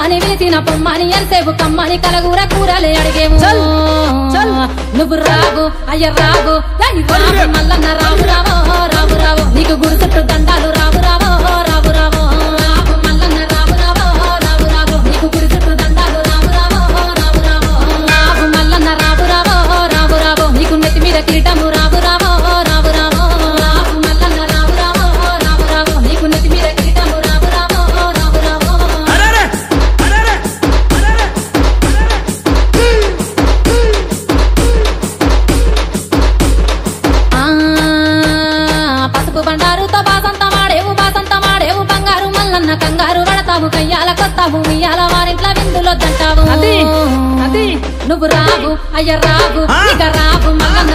అమ్మని వేసిన పొమ్మని ఎంతసేపు కమ్మని కలగూర కూరలే అడిగేము నువ్వు రావు అయ్య రావు మల్లన్న రావు రావో రావు రావు నీకు గుడి చుట్టూ దండాలు రావు రావో రావు రావో రావు మల్లన్న రావు రావో రావు రావు నీకు గుడి చుట్టూ దండాలు రావు రావో రావు రావో రావు మల్లన్న రావు రావో రావు రావో నీకు నెత్తి మీద కిరీటము రావు రావో రావు రావో రావు మల్లన్న రావు రావో రావు రావో నీకు నెత్తి మీద కిరీటము రావు రావో రావు రావో పసుపు బండారుతో బాసంత మాడేవు బంగారు మల్లన్న కంగారు పడతావు కయ్యాల కొత్తావు మియాల వారింట్ల విందులో దంటావు నువ్వు రావు అయ్య రావు ఇక రావు మల్లన్న